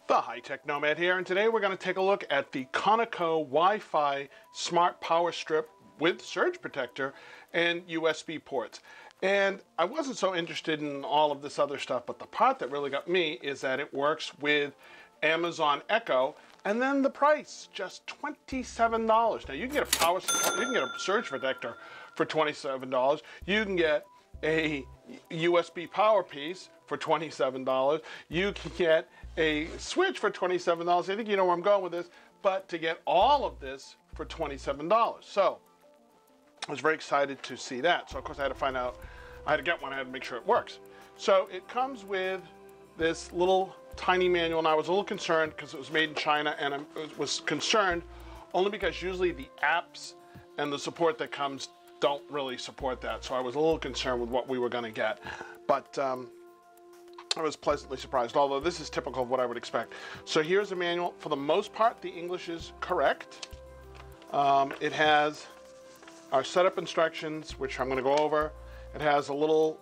TheHiTechNomad here, and today we're going to take a look at the Conico Wi-Fi Smart Power Strip with surge protector and USB ports. And I wasn't so interested in all of this other stuff, but the part that really got me is that it works with Amazon Echo, and then the price, just $27. Now you can get a power support, you can get a surge protector for $27. You can get a USB power piece for $27. You can get a switch for $27. I think you know where I'm going with this, but to get all of this for $27. So I was very excited to see that. So of course I had to find out, I had to get one, I had to make sure it works. So it comes with this little tiny manual, and I was a little concerned because it was made in China, and I was concerned only because usually the apps and the support that comes don't really support that. So I was a little concerned with what we were going to get. But I was pleasantly surprised, although this is typical of what I would expect. So here's the manual. For the most part, the English is correct. It has our setup instructions, which I'm going to go over. It has a little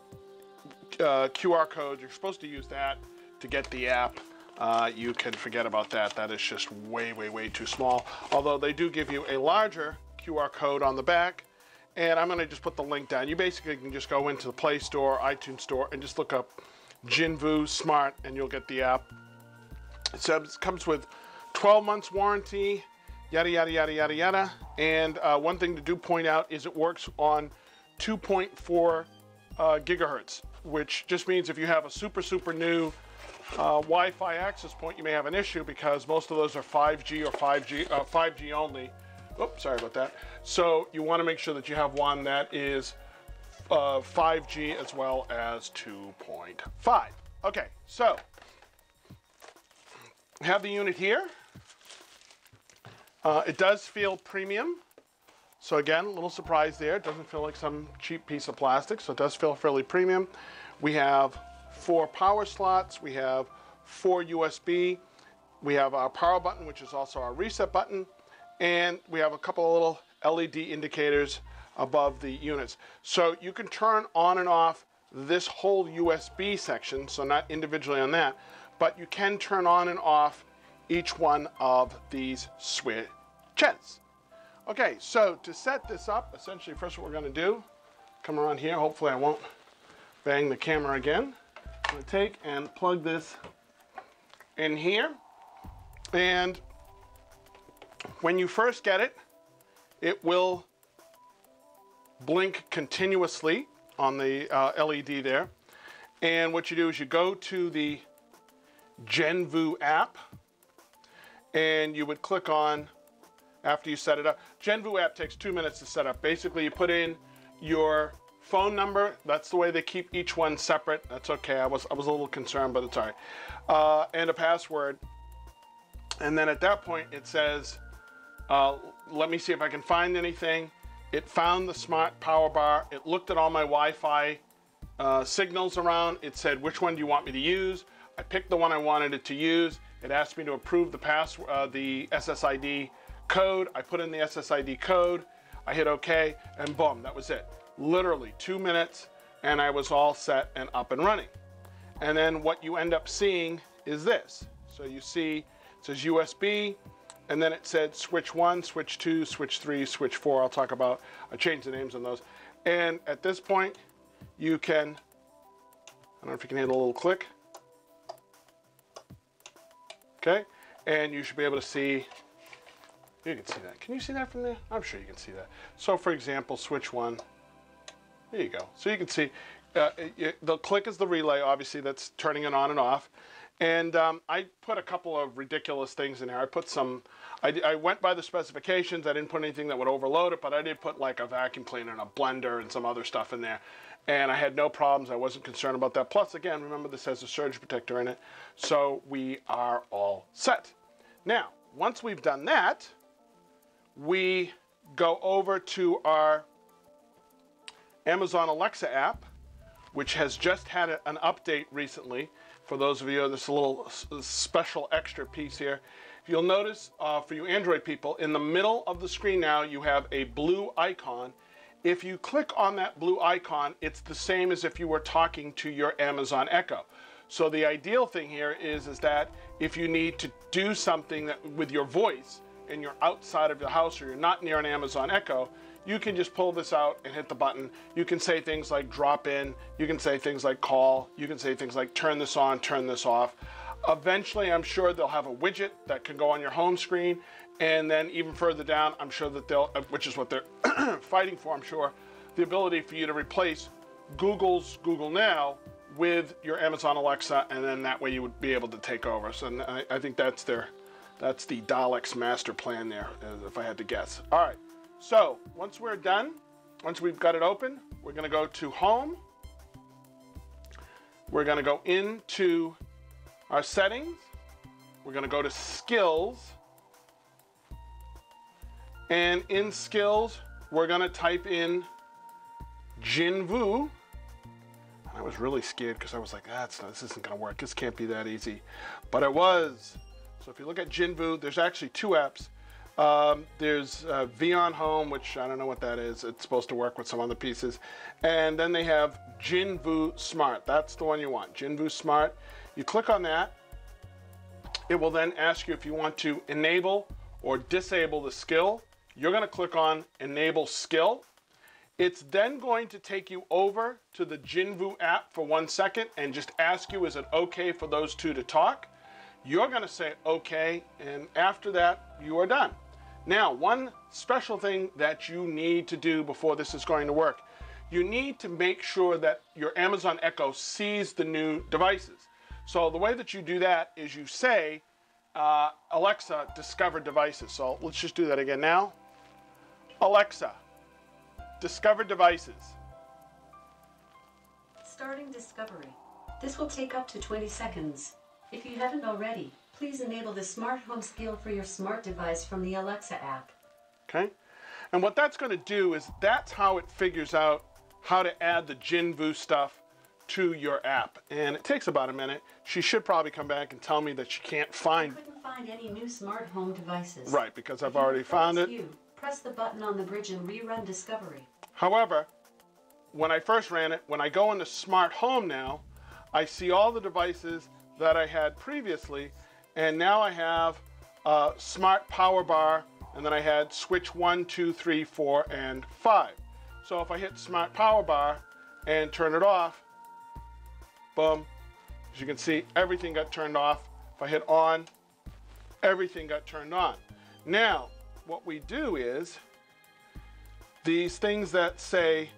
QR code. You're supposed to use that to get the app. You can forget about that. That is just way, way, way too small. Although they do give you a larger QR code on the back. And I'm going to just put the link down. You basically can just go into the Play Store, iTunes Store, and just look up Jinwoo Smart, and you'll get the app. It says it comes with 12 months warranty, yada, yada, yada, yada, yada. And one thing to point out is it works on 2.4 gigahertz, which just means if you have a super, super new Wi-Fi access point, you may have an issue because most of those are 5G or 5G only. Oops, sorry about that. So you want to make sure that you have one that is 5G as well as 2.5. Okay, so I have the unit here. It does feel premium. So again, a little surprise there. It doesn't feel like some cheap piece of plastic, so it does feel fairly premium. We have 4 power slots. We have 4 USB. We have our power button, which is also our reset button. And we have a couple of little LED indicators above the units. So you can turn on and off this whole USB section, so not individually on that, but you can turn on and off each one of these switches. Okay, so to set this up, essentially first what we're going to do, come around here, hopefully I won't bang the camera again. I'm going to take and plug this in here, and when you first get it, it will blink continuously on the LED there. And what you do is you go to the Jinwoo app, and you would click on, after you set it up. Jinwoo app takes 2 minutes to set up. Basically, you put in your phone number. That's the way they keep each one separate. That's okay. I was a little concerned, but it's all right. And a password. And then at that point, it says, let me see if I can find anything. It found the smart power bar. It looked at all my Wi-Fi signals around. It said, which one do you want me to use? I picked the one I wanted it to use. It asked me to approve the SSID code. I put in the SSID code. I hit OK, and boom, that was it. Literally 2 minutes, and I was all set and up and running. And then what you end up seeing is this. So you see, it says USB, and then it said switch 1, switch 2, switch 3, switch 4. I'll talk about, I changed the names on those. And at this point, you can, I don't know if you can hear the little click. Okay, and you should be able to see, you can see that. Can you see that from there? I'm sure you can see that. So for example, switch 1, there you go. So you can see, the click is the relay, obviously, that's turning it on and off. And I put a couple of ridiculous things in there. I put some, I went by the specifications. I didn't put anything that would overload it, but I did put like a vacuum cleaner and a blender and some other stuff in there. And I had no problems. I wasn't concerned about that. Plus, again, remember this has a surge protector in it. So we are all set. Now, once we've done that, we go over to our Amazon Alexa app, which has just had an update recently. For those of you, this little special extra piece here. You'll notice for you Android people, in the middle of the screen now, you have a blue icon. If you click on that blue icon, it's the same as if you were talking to your Amazon Echo. So the ideal thing here is that if you need to do something with your voice and you're outside of your house or you're not near an Amazon Echo, you can just pull this out and hit the button. You can say things like drop in, you can say things like call, you can say things like turn this on, turn this off. Eventually, I'm sure they'll have a widget that can go on your home screen, and then even further down, I'm sure that they'll, which is what they're fighting for, I'm sure, the ability for you to replace Google's Google Now with your Amazon Alexa, and then that way you would be able to take over. So I think that's the Daleks master plan there, if I had to guess. All right, so once we're done, once we've got it open, we're gonna go to Home. We're gonna go into our settings. We're gonna go to Skills. And in Skills, we're gonna type in Jinwoo. I was really scared because I was like, this isn't gonna work. This can't be that easy. But it was. So if you look at Jinwoo, there's actually two apps. There's Vernon Home, which I don't know what that is. It's supposed to work with some other pieces. And then they have Jinwoo Smart. That's the one you want, Jinwoo Smart. You click on that. It will then ask you if you want to enable or disable the skill. You're gonna click on Enable Skill. It's then going to take you over to the Jinwoo app for 1 second and just ask you, is it okay for those two to talk? You're gonna say okay, and after that, you are done. Now, one special thing that you need to do before this is going to work, you need to make sure that your Amazon Echo sees the new devices. So the way that you do that is you say, Alexa, discover devices. So let's just do that again now. Alexa, discover devices. Starting discovery. This will take up to 20 seconds. If you haven't already, please enable the smart home skill for your smart device from the Alexa app. Okay, and what that's going to do is that's how it figures out how to add the Jinwoo stuff to your app. And it takes about a minute. She should probably come back and tell me that she can't find... I couldn't find any new smart home devices. Right, because I've already found it. Press the button on the bridge and rerun discovery. However, when I first ran it, when I go into Smart Home now, I see all the devices that I had previously, and now I have a Smart Power Bar, and then I had switch 1, 2, 3, 4, and 5. So if I hit Smart Power Bar and turn it off, boom, as you can see, everything got turned off. If I hit on, everything got turned on. Now, what we do is, these things that say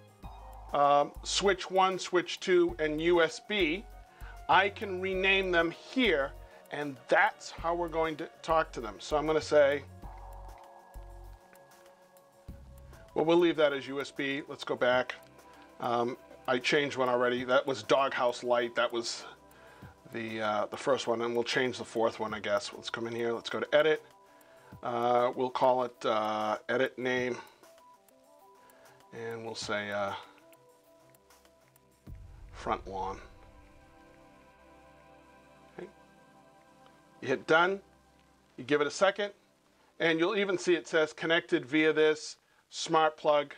switch 1, switch 2, and USB, I can rename them here, and that's how we're going to talk to them. So I'm going to say, well, we'll leave that as USB. Let's go back. I changed one already. That was Doghouse Light. That was the first one, and we'll change the fourth one, I guess. Let's come in here. Let's go to Edit. We'll call it Edit Name, and we'll say Front Lawn. Okay. You hit Done. You give it a second, and you'll even see it says connected via this smart plug.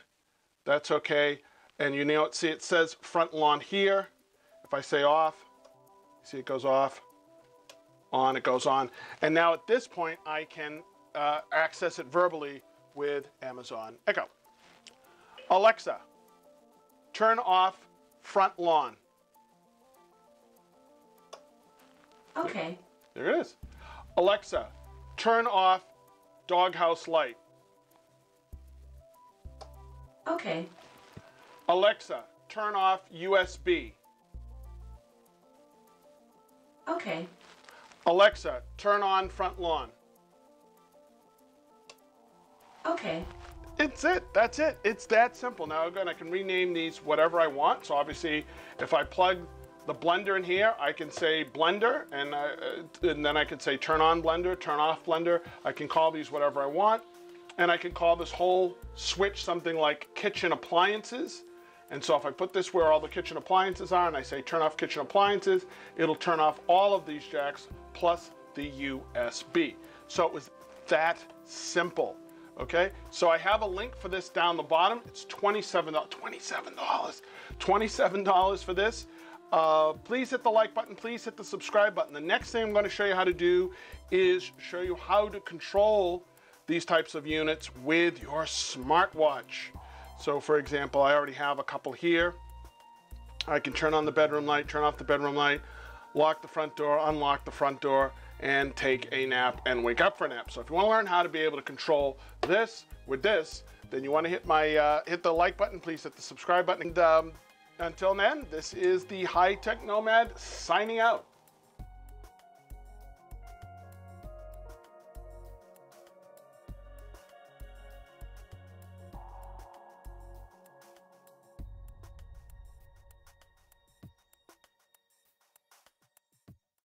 That's okay. And you know, see it says Front Lawn here. If I say off, see it goes off, on, it goes on. And now at this point, I can access it verbally with Amazon Echo. Alexa, turn off Front Lawn. Okay. There it is. Alexa, turn off Doghouse Light. Okay. Alexa, turn off USB. Okay. Alexa, turn on Front Lawn. Okay. It's it. That's it. It's that simple. Now again, I can rename these whatever I want. So obviously, if I plug the blender in here, I can say blender, and then I can say turn on blender, turn off blender. I can call these whatever I want, and I can call this whole switch something like kitchen appliances. And so if I put this where all the kitchen appliances are, and I say turn off kitchen appliances, it'll turn off all of these jacks plus the USB. So it was that simple. Okay, so I have a link for this down the bottom. It's $27 for this. Please hit the like button, please hit the subscribe button. The next thing I'm going to show you how to do is show you how to control these types of units with your smartwatch. So for example, I already have a couple here. I can turn on the bedroom light, turn off the bedroom light, lock the front door, unlock the front door, and take a nap and wake up for a nap. So if you want to learn how to be able to control this with this, then you want to hit hit the like button, please hit the subscribe button. And until then, this is the HiTechNomad signing out.